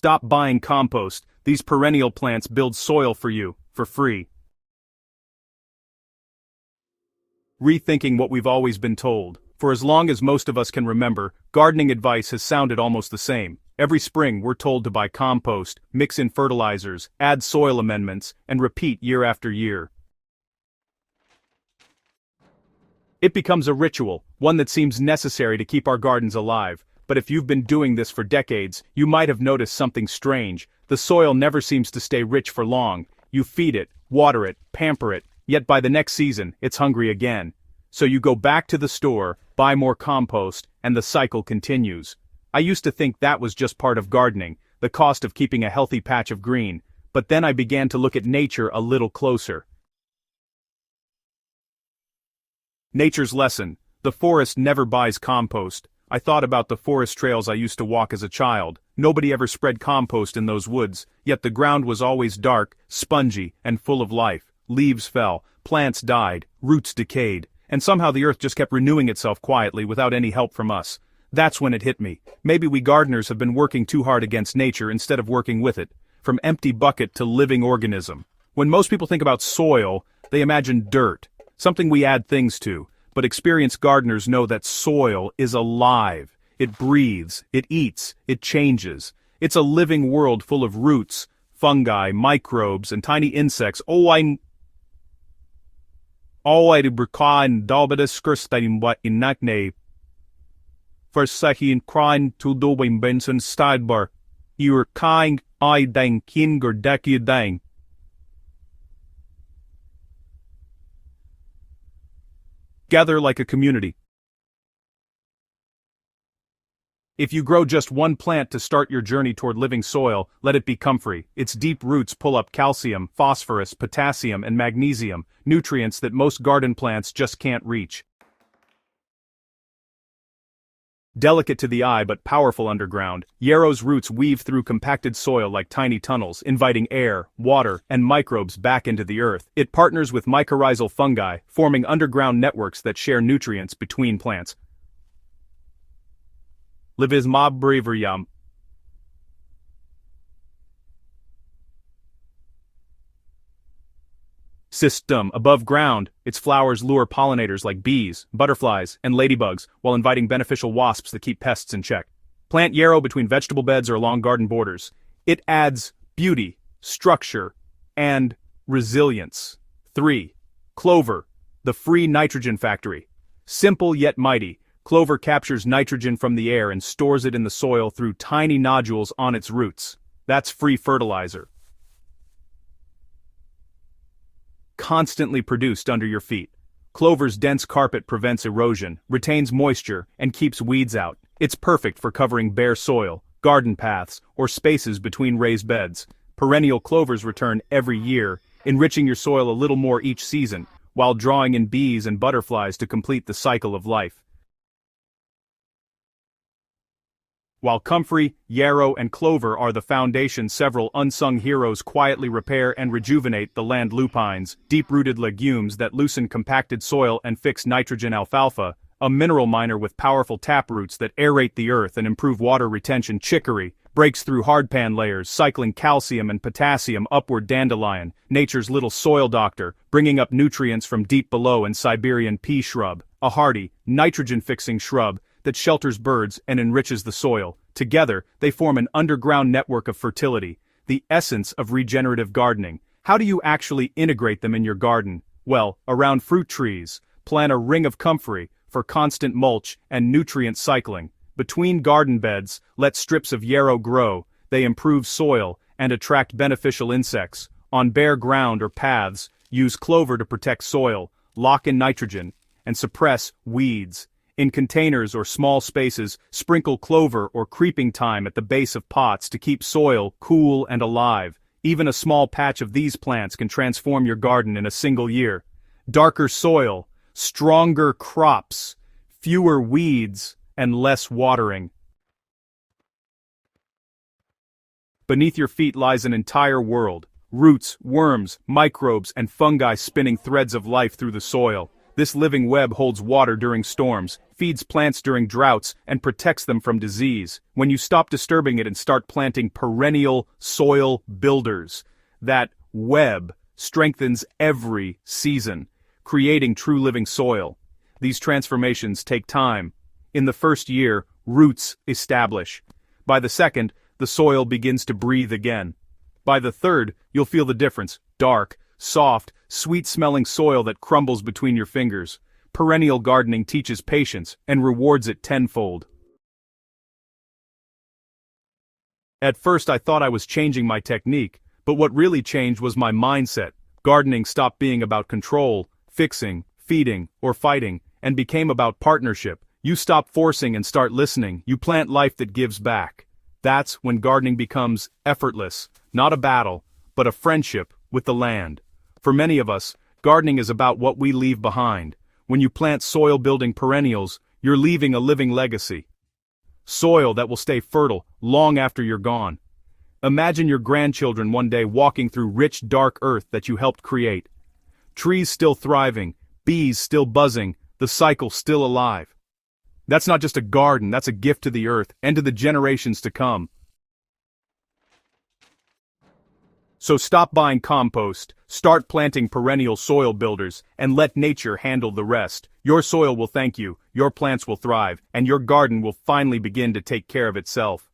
Stop buying compost. These perennial plants build soil for you, for free. Rethinking what we've always been told. For as long as most of us can remember, gardening advice has sounded almost the same. Every spring we're told to buy compost, mix in fertilizers, add soil amendments, and repeat year after year. It becomes a ritual, one that seems necessary to keep our gardens alive. But if you've been doing this for decades, you might have noticed something strange. The soil never seems to stay rich for long. You feed it, water it, pamper it, yet by the next season, it's hungry again. So you go back to the store, buy more compost, and the cycle continues. I used to think that was just part of gardening, the cost of keeping a healthy patch of green. But then I began to look at nature a little closer. Nature's lesson. The forest never buys compost. I thought about the forest trails I used to walk as a child. Nobody ever spread compost in those woods, yet the ground was always dark, spongy, and full of life. Leaves fell, plants died, roots decayed, and somehow the earth just kept renewing itself quietly without any help from us. That's when it hit me. Maybe we gardeners have been working too hard against nature instead of working with it. From empty bucket to living organism. When most people think about soil, they imagine dirt, something we add things to. But experienced gardeners know that soil is alive. It breathes, it eats, it changes. It's a living world full of roots, fungi, microbes, and tiny insects. Dalbada skirstein wat inakne. Versahin krine to doing Benson Stadbar. Your kind I dang kinger decky dang. Gather like a community. If you grow just one plant to start your journey toward living soil, let it be comfrey. Its deep roots pull up calcium, phosphorus, potassium, and magnesium, nutrients that most garden plants just can't reach. Delicate to the eye but powerful underground, yarrow's roots weave through compacted soil like tiny tunnels, inviting air, water, and microbes back into the earth. It partners with mycorrhizal fungi, forming underground networks that share nutrients between plants. Livisma brevium. System. Above ground, its flowers lure pollinators like bees, butterflies, and ladybugs, while inviting beneficial wasps that keep pests in check. Plant yarrow between vegetable beds or along garden borders. It adds beauty, structure, and resilience. 3. Clover, the free nitrogen factory. Simple yet mighty, clover captures nitrogen from the air and stores it in the soil through tiny nodules on its roots. That's free fertilizer. Constantly produced under your feet. Clover's dense carpet prevents erosion, retains moisture, and keeps weeds out. It's perfect for covering bare soil, garden paths, or spaces between raised beds. Perennial clovers return every year, enriching your soil a little more each season, while drawing in bees and butterflies to complete the cycle of life. While comfrey, yarrow, and clover are the foundation, several unsung heroes quietly repair and rejuvenate the land. Lupines, deep-rooted legumes that loosen compacted soil and fix nitrogen. Alfalfa, a mineral miner with powerful taproots that aerate the earth and improve water retention. Chicory, breaks through hardpan layers, cycling calcium and potassium upward. Dandelion, nature's little soil doctor, bringing up nutrients from deep below. And Siberian pea shrub, a hardy, nitrogen-fixing shrub that shelters birds and enriches the soil. Together, they form an underground network of fertility, the essence of regenerative gardening. How do you actually integrate them in your garden? Well, around fruit trees, plant a ring of comfrey for constant mulch and nutrient cycling. Between garden beds, let strips of yarrow grow. They improve soil and attract beneficial insects. On bare ground or paths, use clover to protect soil, lock in nitrogen, and suppress weeds. In containers or small spaces, sprinkle clover or creeping thyme at the base of pots to keep soil cool and alive. Even a small patch of these plants can transform your garden in a single year. Darker soil, stronger crops, fewer weeds, and less watering. Beneath your feet lies an entire world. Roots, worms, microbes, and fungi spinning threads of life through the soil. This living web holds water during storms, feeds plants during droughts, and protects them from disease. When you stop disturbing it and start planting perennial soil builders, that web strengthens every season, creating true living soil. These transformations take time. In the first year, roots establish. By the second, the soil begins to breathe again. By the third, you'll feel the difference: dark, soft, sweet-smelling soil that crumbles between your fingers. Perennial gardening teaches patience and rewards it tenfold. At first I thought I was changing my technique, but what really changed was my mindset. Gardening stopped being about control, fixing, feeding, or fighting, and became about partnership. You stop forcing and start listening. You plant life that gives back. That's when gardening becomes effortless, not a battle, but a friendship with the land. For many of us, gardening is about what we leave behind. When you plant soil-building perennials, you're leaving a living legacy. Soil that will stay fertile long after you're gone. Imagine your grandchildren one day walking through rich, dark earth that you helped create. Trees still thriving, bees still buzzing, the cycle still alive. That's not just a garden, that's a gift to the earth and to the generations to come. So stop buying compost, start planting perennial soil builders, and let nature handle the rest. Your soil will thank you, your plants will thrive, and your garden will finally begin to take care of itself.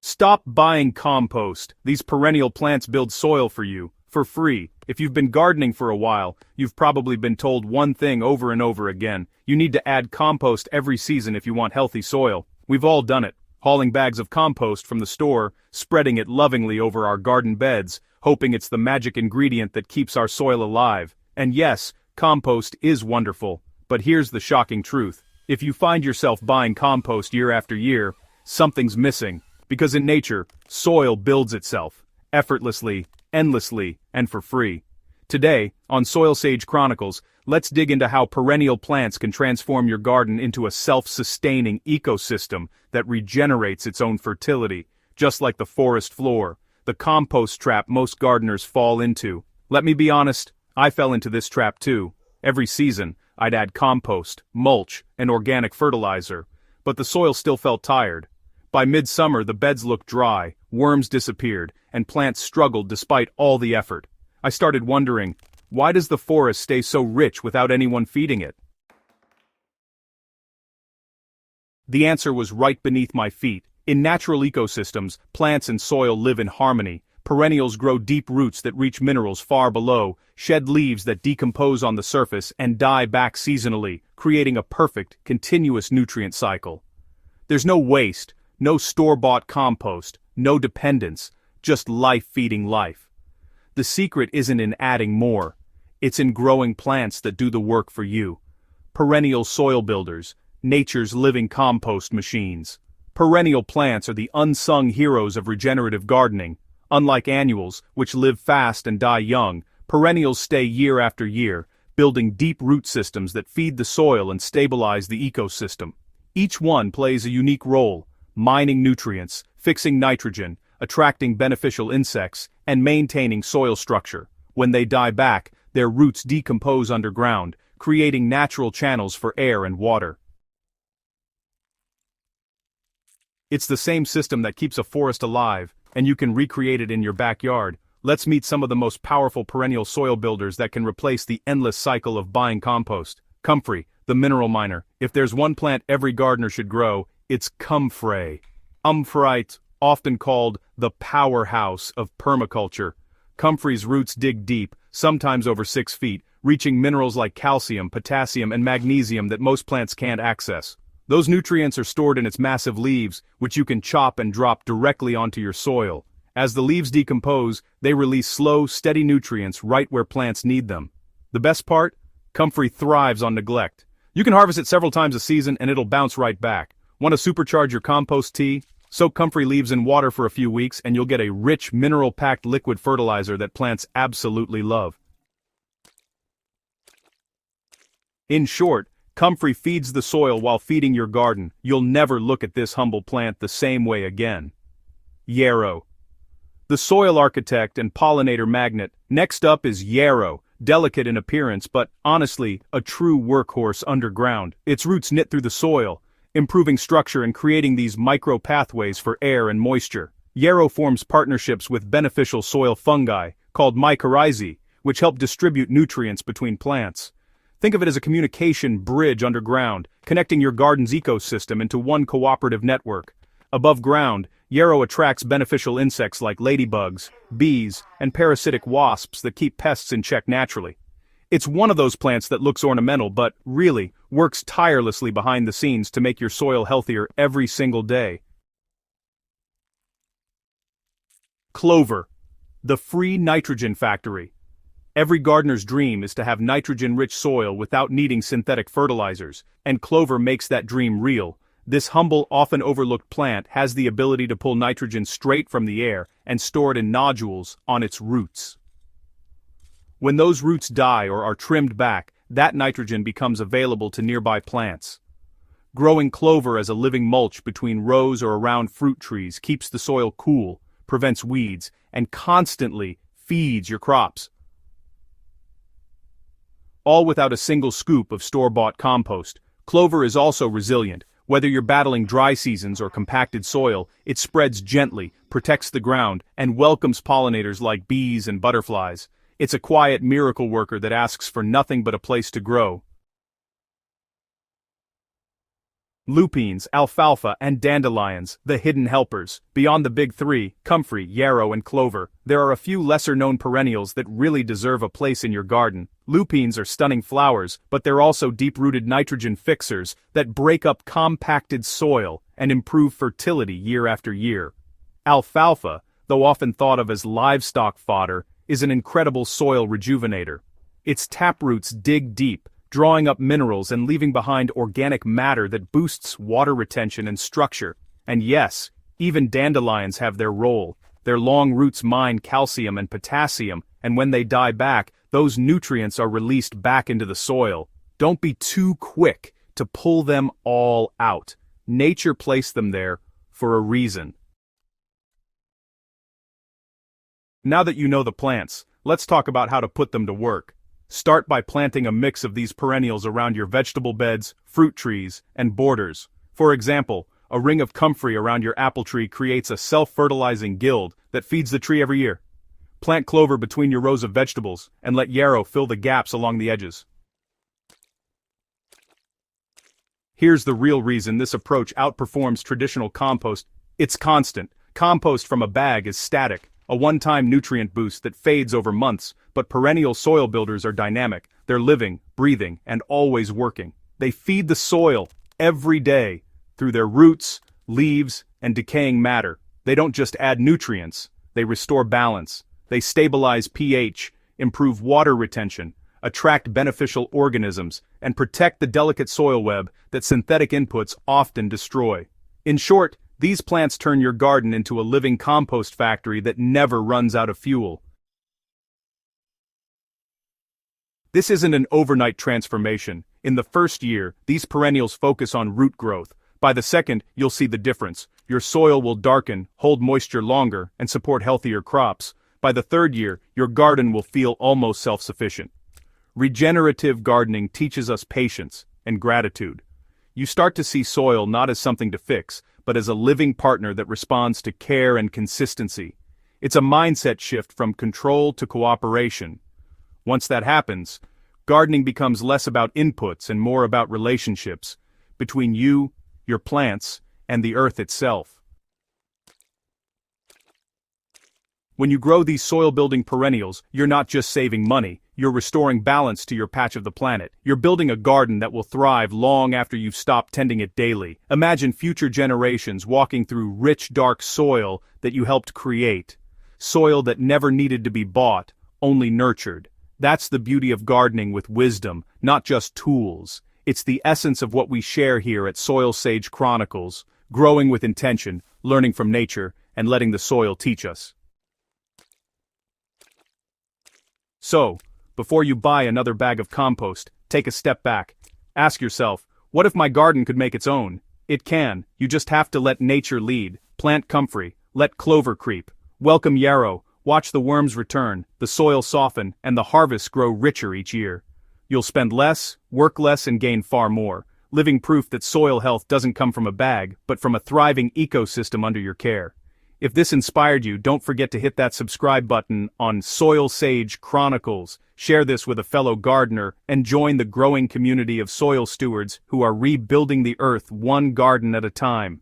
Stop buying compost. These perennial plants build soil for you, for free. If you've been gardening for a while, you've probably been told one thing over and over again: you need to add compost every season if you want healthy soil. We've all done it. Hauling bags of compost from the store, spreading it lovingly over our garden beds, hoping it's the magic ingredient that keeps our soil alive. And yes, compost is wonderful, but here's the shocking truth. If you find yourself buying compost year after year, something's missing, because in nature, soil builds itself, effortlessly, endlessly, and for free. Today, on Soilsage Chronicles, let's dig into how perennial plants can transform your garden into a self-sustaining ecosystem that regenerates its own fertility, just like the forest floor, the compost trap most gardeners fall into. Let me be honest, I fell into this trap too. Every season, I'd add compost, mulch, and organic fertilizer, but the soil still felt tired. By midsummer, the beds looked dry, worms disappeared, and plants struggled despite all the effort. I started wondering, why does the forest stay so rich without anyone feeding it? The answer was right beneath my feet. In natural ecosystems, plants and soil live in harmony. Perennials grow deep roots that reach minerals far below, shed leaves that decompose on the surface and die back seasonally, creating a perfect, continuous nutrient cycle. There's no waste, no store-bought compost, no dependence, just life feeding life. The secret isn't in adding more, it's in growing plants that do the work for you. Perennial soil builders, nature's living compost machines. Perennial plants are the unsung heroes of regenerative gardening. Unlike annuals, which live fast and die young, perennials stay year after year, building deep root systems that feed the soil and stabilize the ecosystem. Each one plays a unique role: mining nutrients, fixing nitrogen, attracting beneficial insects, and maintaining soil structure. When they die back, their roots decompose underground, creating natural channels for air and water. It's the same system that keeps a forest alive, and you can recreate it in your backyard. Let's meet some of the most powerful perennial soil builders that can replace the endless cycle of buying compost. Comfrey, the mineral miner. If there's one plant every gardener should grow, it's comfrey. Umphrite, often called the powerhouse of permaculture. Comfrey's roots dig deep, sometimes over 6 feet, reaching minerals like calcium, potassium, and magnesium that most plants can't access. Those nutrients are stored in its massive leaves, which you can chop and drop directly onto your soil. As the leaves decompose, they release slow, steady nutrients right where plants need them. The best part? Comfrey thrives on neglect. You can harvest it several times a season and it'll bounce right back. Want to supercharge your compost tea? Soak comfrey leaves in water for a few weeks and you'll get a rich, mineral-packed liquid fertilizer that plants absolutely love. In short, comfrey feeds the soil while feeding your garden. You'll never look at this humble plant the same way again. Yarrow. The soil architect and pollinator magnet. Next up is yarrow, delicate in appearance but, honestly, a true workhorse underground. Its roots knit through the soil, improving structure and creating these micro pathways for air and moisture. Yarrow forms partnerships with beneficial soil fungi, called mycorrhizae, which help distribute nutrients between plants. Think of it as a communication bridge underground, connecting your garden's ecosystem into one cooperative network. Above ground, yarrow attracts beneficial insects like ladybugs, bees, and parasitic wasps that keep pests in check naturally. It's one of those plants that looks ornamental but, really, works tirelessly behind the scenes to make your soil healthier every single day. Clover, the free nitrogen factory. Every gardener's dream is to have nitrogen-rich soil without needing synthetic fertilizers, and clover makes that dream real. This humble, often overlooked plant has the ability to pull nitrogen straight from the air and store it in nodules on its roots. When those roots die or are trimmed back, that nitrogen becomes available to nearby plants. Growing clover as a living mulch between rows or around fruit trees keeps the soil cool, prevents weeds, and constantly feeds your crops. All without a single scoop of store-bought compost. Clover is also resilient. Whether you're battling dry seasons or compacted soil, it spreads gently, protects the ground, and welcomes pollinators like bees and butterflies. It's a quiet miracle worker that asks for nothing but a place to grow. Lupines, alfalfa, and dandelions, the hidden helpers. Beyond the big three, comfrey, yarrow, and clover, there are a few lesser-known perennials that really deserve a place in your garden. Lupines are stunning flowers, but they're also deep-rooted nitrogen fixers that break up compacted soil and improve fertility year after year. Alfalfa, though often thought of as livestock fodder, is an incredible soil rejuvenator. Its taproots dig deep, drawing up minerals and leaving behind organic matter that boosts water retention and structure. And yes, even dandelions have their role. Their long roots mine calcium and potassium, and when they die back, those nutrients are released back into the soil. Don't be too quick to pull them all out. Nature placed them there for a reason. Now that you know the plants, let's talk about how to put them to work. Start by planting a mix of these perennials around your vegetable beds, fruit trees, and borders. For example, a ring of comfrey around your apple tree creates a self-fertilizing guild that feeds the tree every year. Plant clover between your rows of vegetables, and let yarrow fill the gaps along the edges. Here's the real reason this approach outperforms traditional compost. It's constant. Compost from a bag is static, a one-time nutrient boost that fades over months, but perennial soil builders are dynamic. They're living, breathing, and always working. They feed the soil every day through their roots, leaves, and decaying matter. They don't just add nutrients, they restore balance. They stabilize pH, improve water retention, attract beneficial organisms, and protect the delicate soil web that synthetic inputs often destroy. In short, these plants turn your garden into a living compost factory that never runs out of fuel. This isn't an overnight transformation. In the first year, these perennials focus on root growth. By the second, you'll see the difference. Your soil will darken, hold moisture longer, and support healthier crops. By the third year, your garden will feel almost self-sufficient. Regenerative gardening teaches us patience and gratitude. You start to see soil not as something to fix, but as a living partner that responds to care and consistency. It's a mindset shift from control to cooperation. Once that happens, gardening becomes less about inputs and more about relationships between you, your plants, and the earth itself. When you grow these soil-building perennials, you're not just saving money, you're restoring balance to your patch of the planet. You're building a garden that will thrive long after you've stopped tending it daily. Imagine future generations walking through rich, dark soil that you helped create. Soil that never needed to be bought, only nurtured. That's the beauty of gardening with wisdom, not just tools. It's the essence of what we share here at Soilsage Chronicles, growing with intention, learning from nature, and letting the soil teach us. So, before you buy another bag of compost, take a step back. Ask yourself, what if my garden could make its own? It can. You just have to let nature lead. Plant comfrey, let clover creep, welcome yarrow, Watch the worms return, the soil soften, and the harvests grow richer each year. You'll spend less, work less, and gain far more, living proof that soil health doesn't come from a bag, but from a thriving ecosystem under your care. If this inspired you, don't forget to hit that subscribe button on Soilsage Chronicles, share this with a fellow gardener, and join the growing community of soil stewards who are rebuilding the earth one garden at a time.